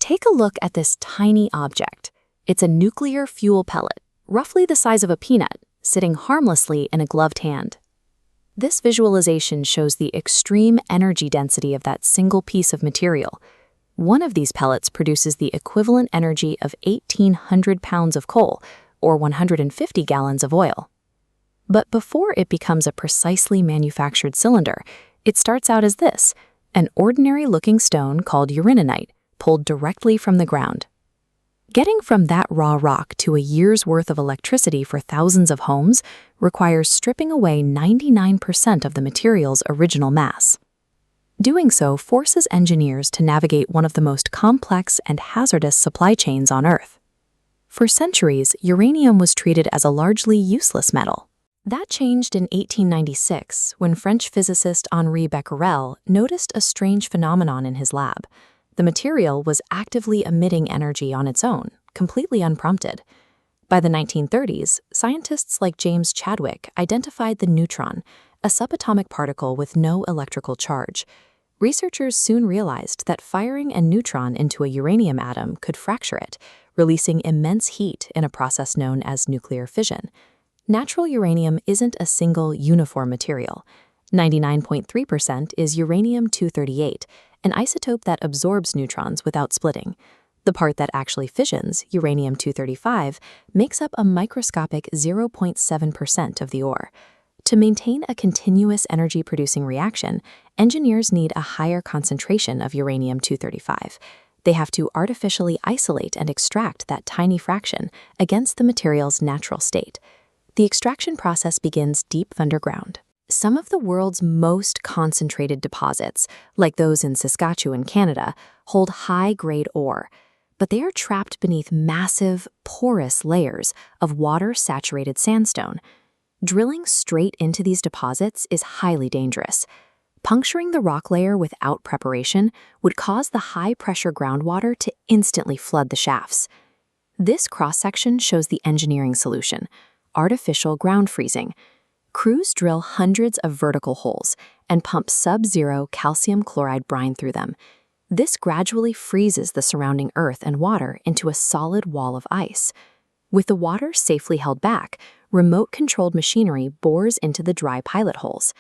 Take a look at this tiny object. It's a nuclear fuel pellet, roughly the size of a peanut, sitting harmlessly in a gloved hand. This visualization shows the extreme energy density of that single piece of material. One of these pellets produces the equivalent energy of 1,800 pounds of coal, or 150 gallons of oil. But before it becomes a precisely manufactured cylinder, it starts out as this, an ordinary-looking stone called uraninite, pulled directly from the ground. Getting from that raw rock to a year's worth of electricity for thousands of homes requires stripping away 99% of the material's original mass. Doing so forces engineers to navigate one of the most complex and hazardous supply chains on Earth. For centuries, uranium was treated as a largely useless metal. That changed in 1896 when French physicist Henri Becquerel noticed a strange phenomenon in his lab. The material was actively emitting energy on its own, completely unprompted. By the 1930s, scientists like James Chadwick identified the neutron, a subatomic particle with no electrical charge. Researchers soon realized that firing a neutron into a uranium atom could fracture it, releasing immense heat in a process known as nuclear fission. Natural uranium isn't a single, uniform material. 99.3% is uranium-238, an isotope that absorbs neutrons without splitting. The part that actually fissions, uranium-235, makes up a microscopic 0.7% of the ore. To maintain a continuous energy-producing reaction, engineers need a higher concentration of uranium-235. They have to artificially isolate and extract that tiny fraction against the material's natural state. The extraction process begins deep underground. Some of the world's most concentrated deposits, like those in Saskatchewan, Canada, hold high-grade ore, but they are trapped beneath massive, porous layers of water-saturated sandstone. Drilling straight into these deposits is highly dangerous. Puncturing the rock layer without preparation would cause the high-pressure groundwater to instantly flood the shafts. This cross-section shows the engineering solution: artificial ground freezing. Crews drill hundreds of vertical holes and pump sub-zero calcium chloride brine through them. This gradually freezes the surrounding earth and water into a solid wall of ice. With the water safely held back, remote-controlled machinery bores into the dry pilot holes.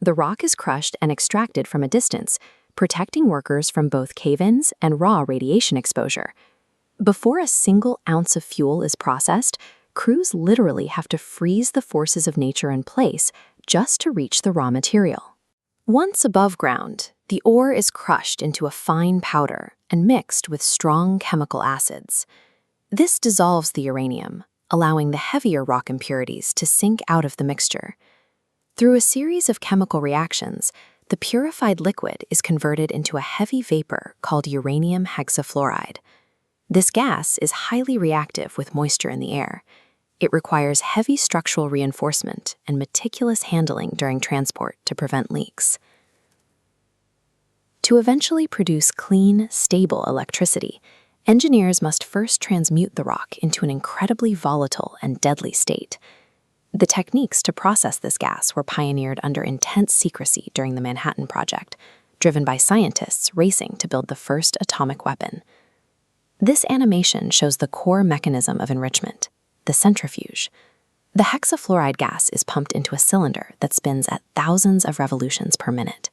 The rock is crushed and extracted from a distance, protecting workers from both cave-ins and raw radiation exposure. Before a single ounce of fuel is processed, crews literally have to freeze the forces of nature in place just to reach the raw material. Once above ground, the ore is crushed into a fine powder and mixed with strong chemical acids. This dissolves the uranium, allowing the heavier rock impurities to sink out of the mixture. Through a series of chemical reactions, the purified liquid is converted into a heavy vapor called uranium hexafluoride. This gas is highly reactive with moisture in the air. It requires heavy structural reinforcement and meticulous handling during transport to prevent leaks. To eventually produce clean, stable electricity, engineers must first transmute the rock into an incredibly volatile and deadly state. The techniques to process this gas were pioneered under intense secrecy during the Manhattan Project, driven by scientists racing to build the first atomic weapon. This animation shows the core mechanism of enrichment: the centrifuge. The hexafluoride gas is pumped into a cylinder that spins at thousands of revolutions per minute.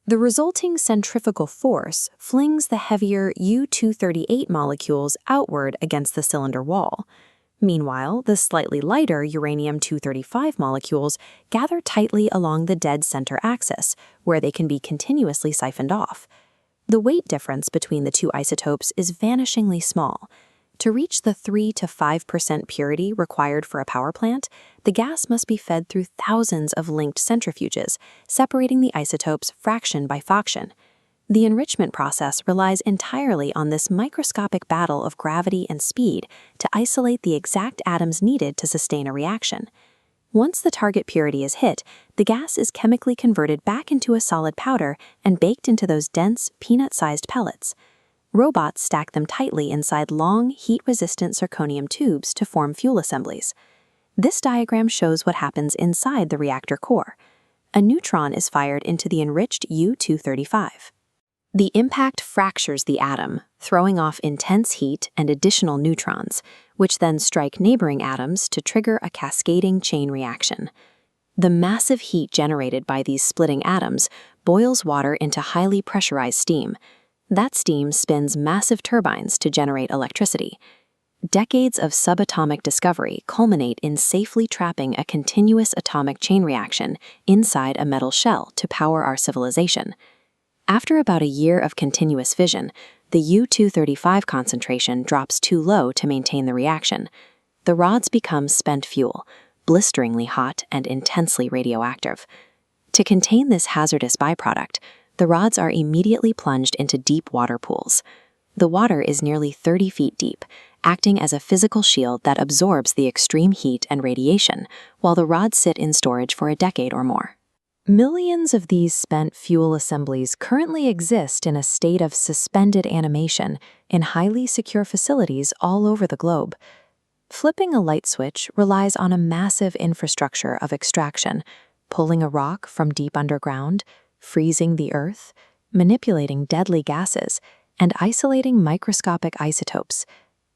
The resulting centrifugal force flings the heavier U-238 molecules outward against the cylinder wall. Meanwhile, the slightly lighter uranium-235 molecules gather tightly along the dead center axis, where they can be continuously siphoned off. The weight difference between the two isotopes is vanishingly small. To reach the 3 to 5% purity required for a power plant, the gas must be fed through thousands of linked centrifuges, separating the isotopes fraction by fraction. The enrichment process relies entirely on this microscopic battle of gravity and speed to isolate the exact atoms needed to sustain a reaction. Once the target purity is hit, the gas is chemically converted back into a solid powder and baked into those dense, peanut-sized pellets. Robots stack them tightly inside long, heat-resistant zirconium tubes to form fuel assemblies. This diagram shows what happens inside the reactor core. A neutron is fired into the enriched U-235. The impact fractures the atom, throwing off intense heat and additional neutrons, which then strike neighboring atoms to trigger a cascading chain reaction. The massive heat generated by these splitting atoms boils water into highly pressurized steam. That steam spins massive turbines to generate electricity. Decades of subatomic discovery culminate in safely trapping a continuous atomic chain reaction inside a metal shell to power our civilization. After about a year of continuous fission, the U-235 concentration drops too low to maintain the reaction. The rods become spent fuel, blisteringly hot and intensely radioactive. To contain this hazardous byproduct, the rods are immediately plunged into deep water pools. The water is nearly 30 feet deep, acting as a physical shield that absorbs the extreme heat and radiation, while the rods sit in storage for a decade or more. Millions of these spent fuel assemblies currently exist in a state of suspended animation in highly secure facilities all over the globe. Flipping a light switch relies on a massive infrastructure of extraction, pulling a rock from deep underground, freezing the earth, manipulating deadly gases, and isolating microscopic isotopes.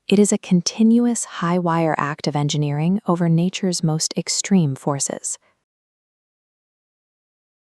It is a continuous high-wire act of engineering over nature's most extreme forces.